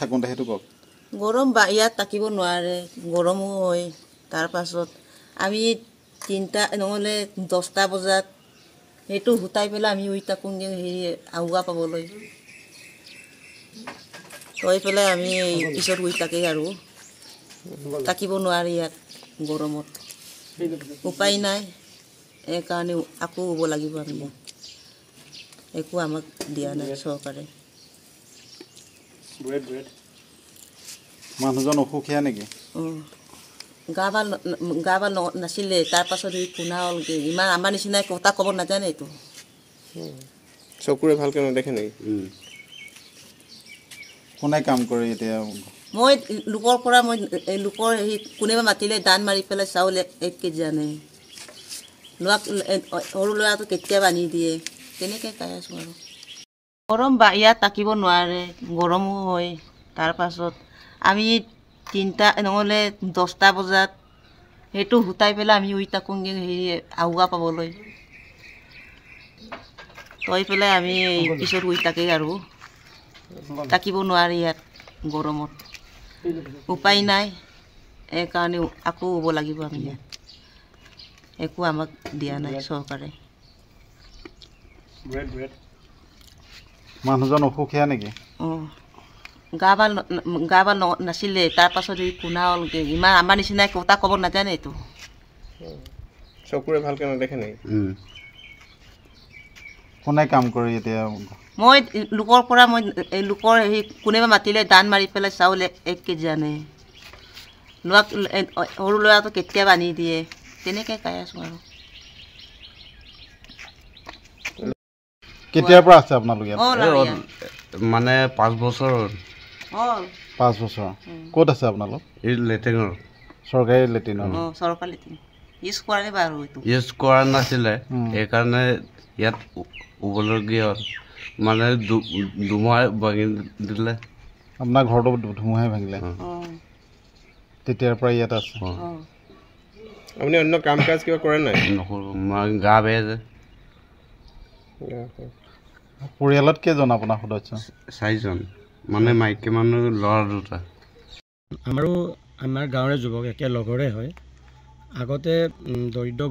থাকোঁতে সেইটো কওক গৰম বা ইয়াত থাকিব নোৱাৰে গৰমো হয় তাৰ পাছত আমি 3টা নহ'লে 10টা বজাত সেইটো হুতাই পেলাই আমি উই থাকোঁগৈ হেৰি আউগা পাবলৈ থৈ পেলাই আমি পিছত উই থাকে আৰু থাকিব নোৱাৰি ইয়াত গৰমত উপায় নাই এইকাৰণে আকৌ হ'ব লাগিব আমি ইয়াত একো আমাক দিয়া নাই চৰকাৰে মানুহজন অসুখীয়া নেকি গা ভাল নাছিলে তাৰ পাছত এই কোনা হ'লগৈ ইমান আমাৰ নিচিনাই কথা ক'ব নাজানে এইটো চকুৰে ভালকৈ নেদেখে নেকি কোনে কাম কৰে এতিয়া মই লোকৰ পৰা মই লোকৰ সেই কোনোবা মাতিলে দান মাৰি পেলাই চাউল 1 কেজি আনে ল'ৰাক সৰু ল'ৰাটো কেতিয়াবা আনি দিয়ে তেনেকৈ খাই আছোঁ আৰু গৰম বা ইয়াত থাকিব নোৱাৰে গৰমো হয় তাৰ পাছত আমি 3টা নহ'লে 10টা বজাত সেইটো হুতাই পেলাই আমি উই থাকোঁগৈ হেৰি আউগা পাবলৈ থৈ পেলাই আমি পিছত উই থাকে আৰু থাকিব নোৱাৰি ইয়াত গৰমত উপায় নাই এইকাৰণে আকৌ হ'ব লাগিব আমি ইয়াত একো আমাক দিয়া নাই চৰকাৰে মানুহজন অসুখীয়া নেকি গা ভাল নাছিলে তাৰ পাছত এই কোনা হ'লগৈ ইমান আমাৰ নিচিনাই কথা ক'ব নাজানে এইটো চকুৰে ভালকৈ নেদেখে নেকি কোনে কাম কৰে এতিয়া মই লোকৰ পৰা মই লোকৰ সেই কোনোবা মাতিলে দান মাৰি পেলাই চাউল 1 কেজি আনে ল'ৰাক সৰু ল'ৰাটো কেতিয়াবা আনি দিয়ে তেনেকৈ খাই আছোঁ আৰু কেতিয়াৰ পৰা আছে আপোনালোক ইয়াত মানে 5 বছৰ হ'ল 5 বছৰ ক'ত আছে আপোনালোক এই লেট্ৰিনৰ চৰকাৰী লেট্ৰিনৰ চৰকাৰী লেট্ৰিন ইউজ কৰা নাই বাৰু এইটো ইউজ কৰা নাছিলে সেইকাৰণে ইয়াত হ'বলগীয়া হ'ল মানে ধুমুহাই ভাঙি দিলে আপোনাৰ ঘৰটো ধুমুহাই ভাঙিলে তেতিয়াৰ পৰা ইয়াত আছে আপুনি অন্য কাম কাজ কিবা কৰে নাই নকৰোঁ মই গা বেয়া যে পৰিয়ালত কেইজন আপোনাৰ সদস্য 4জন মানে মাইকী মানুহ ল'ৰা 2টা আমাৰ গাঁৱৰে যুৱক একে লগৰে হয় আগতে দৰিদ্ৰ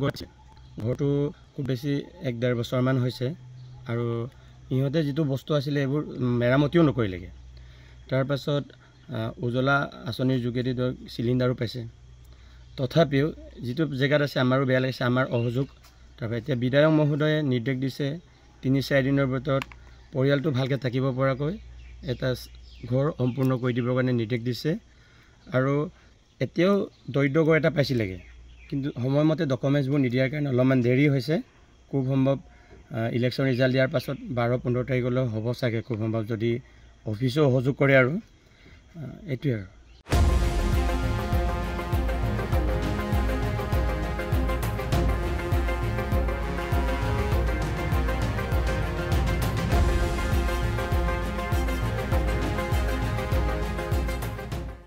ঘৰটো খুব বেছি 1-1.5 বছৰমান হৈছে আৰু ইহঁতে যিটো বস্তু আছিলে এইবোৰ মেৰামতিও নকৰিলেগৈ তাৰপাছত উজলা আঁচনিৰ যোগেদি চিলিণ্ডাৰো পাইছে তথাপিও যিটো জেগাত আছে আমাৰো বেয়া লাগিছে আমাৰ অসহযোগ তাৰপৰা এতিয়া বিধায়ক মহোদয়ে নিৰ্দেশ দিছে 3-4 দিনৰ ভিতৰত পৰিয়ালটো ভালকৈ থাকিব পৰাকৈ এটা ঘৰ সম্পূৰ্ণ কৰি দিবৰ কাৰণে নিৰ্দেশ দিছে আৰু এতিয়াও দৰিদ্ৰ ঘৰ এটা পাইছিলেগৈ কিন্তু সময়মতে ডকুমেণ্টছবোৰ নিদিয়াৰ কাৰণে অলপমান দেৰি হৈছে খুব সম্ভৱ ইলেকশ্যন ৰিজাল্ট দিয়াৰ পাছত 12-15 তাৰিখলৈ হ'ব চাগে খুব সম্ভৱ যদি অফিচো সহযোগ কৰে আৰু এইটোৱে আৰু